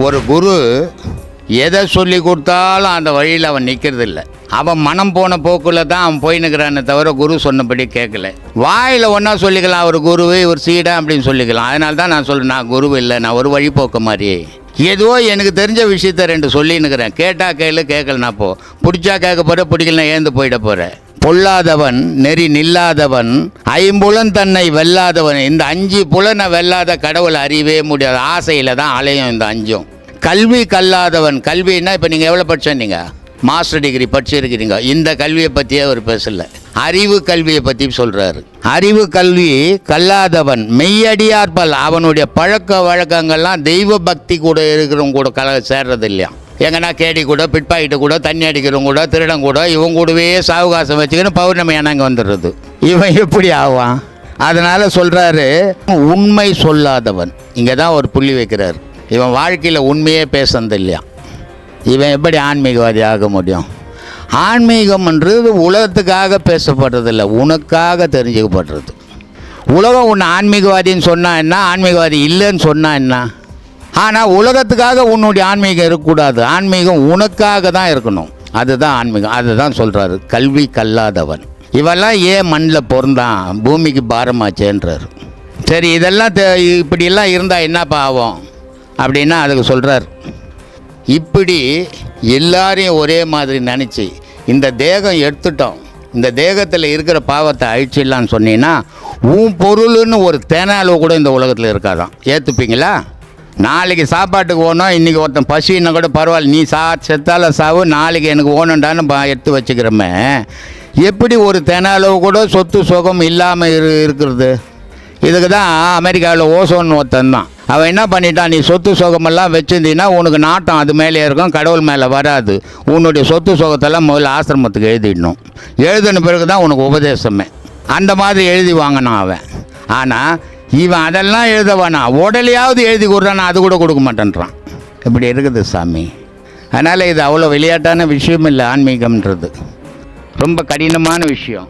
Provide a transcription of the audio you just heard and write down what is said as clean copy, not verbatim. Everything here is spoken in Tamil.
ஒரு குரு எதை சொல்லி கொடுத்தாலும் அந்த வழியில் அவன் நிற்கிறதில்ல. அவன் மனம் போன போக்கில் தான் அவன் போயின்னுக்கிறானே தவிர குரு சொன்னபடி கேட்கல. வாயில் ஒன்றா சொல்லிக்கலாம், அவர் குருவு இவர் சீடா அப்படின்னு சொல்லிக்கலாம். அதனால தான் நான் சொல்கிறேன், நான் குரு இல்லை, நான் ஒரு வழிபோக்க மாதிரி. ஏதோ எனக்கு தெரிஞ்ச விஷயத்த 2 சொல்லின்னுக்கிறேன். கேட்டால் கேளு, கேட்கலனா போ. பிடிச்சா கேட்க போகிற, பிடிக்கலனா ஏந்து போயிட போகிற. பொல்லாதவன் நெறி நில்லாதவன், ஐம்புலன் தன்னை வெல்லாதவன். இந்த 5 புலனை வெல்லாத கடவுளை அறியவே முடியாது. ஆசையில் தான் அலையும் இந்த 5ம். கல்வி கல்லாதவன், கல்வின்னா இப்போ நீங்கள் எவ்வளோ படிச்சீங்க? மாஸ்டர் டிகிரி படிச்சிருக்கிறீங்க. இந்த கல்வியை பற்றியே அவர் பேசல, அறிவு கல்வியை பற்றி சொல்கிறாரு. அறிவு கல்வி கல்லாதவன் மெய்யடியார்பல், அவனுடைய பழக்க வழக்கங்கள்லாம் தெய்வ பக்தி கூட இருக்கிறவங்க கூட சேர்றது இல்லையா. எங்கன்னா கேடி கூட, பிட்பாக்கிட்ட கூட, தண்ணி அடிக்கிறவங்க கூட, திருடம் கூட, இவங்க கூடவே சாவகாசம் வச்சுக்கின்னு பௌர்ணமி அணங்க வந்துடுறது. இவன் எப்படி ஆவான்? அதனால் சொல்கிறாரு, உண்மை சொல்லாதவன். இங்கே தான் ஒரு புள்ளி வைக்கிறார். இவன் வாழ்க்கையில் உண்மையே பேசுனது இல்லையா. இவன் எப்படி ஆன்மீகவாதி ஆக முடியும்? ஆன்மீகம்ன்றது உலகத்துக்காக பேசப்படுறதில்லை, உனக்காக தெரிஞ்சுக்கப்படுறது. உலகம் உன்னை ஆன்மீகவாதின்னு சொன்னால் என்ன, ஆன்மீகவாதி இல்லைன்னு சொன்னால் என்ன? ஆனால் உலகத்துக்காக உன்னுடைய ஆன்மீகம் இருக்கக்கூடாது. ஆன்மீகம் உனக்காக தான் இருக்கணும். அதுதான் ஆன்மீகம். அதுதான் சொல்கிறாரு, கல்வி கல்லாதவன். இவெல்லாம் ஏன் மண்ணில் பிறந்தான், பூமிக்கு பாரமாச்சேன்றார். சரி, இதெல்லாம் இப்படியெல்லாம் இருந்தால் என்னப்பா ஆகும் அப்படின்னா அதுக்கு சொல்கிறார், இப்படி எல்லாரையும் ஒரே மாதிரி நினச்சி இந்த தேகம் எடுத்துட்டோம், இந்த தேகத்தில் இருக்கிற பாவத்தை அழிச்சிடலான்னு சொன்னீங்கன்னா உன் பொருள்னு ஒரு தேனாளவு கூட இந்த உலகத்தில் இருக்காதான். ஏற்றுப்பீங்களா? நாளைக்கு சாப்பாட்டுக்கு ஓணும், இன்றைக்கி ஒருத்தன் பசின்னா கூட பரவாயில்ல, நீ செத்தால சாவு, நாளைக்கு எனக்கு ஓணுண்டான்னு எடுத்து வச்சுக்கிறோமே. எப்படி ஒரு தேனாளவு கூட சொத்து சுகம் இல்லாமல் இருக்கிறது? இதுக்கு தான் அமெரிக்காவில் ஓசோன் ஒருத்தன் தான், அவன் என்ன பண்ணிட்டான், நீ சொத்து சுகமெல்லாம் வச்சுருந்தீங்கன்னா உனக்கு நாட்டம் அது மேலே இருக்கும், கடவுள் மேலே வராது. உன்னுடைய சொத்து சுகத்தெல்லாம் முதல்ல ஆசிரமத்துக்கு எழுதிடணும், எழுதின பிறகு தான் உனக்கு உபதேசமே. அந்த மாதிரி எழுதி வாங்கினான் அவன். ஆனால் இவன் அதெல்லாம் எழுத வேணாம், உடலையாவது எழுதி கொடுறான், அது கூட கொடுக்க மாட்டேன்றான். இப்படி இருக்குது சாமி. அதனால் இது அவ்வளோ விளையாட்டான விஷயம் இல்லை. ஆன்மீகம்ன்றது ரொம்ப கடினமான விஷயம்.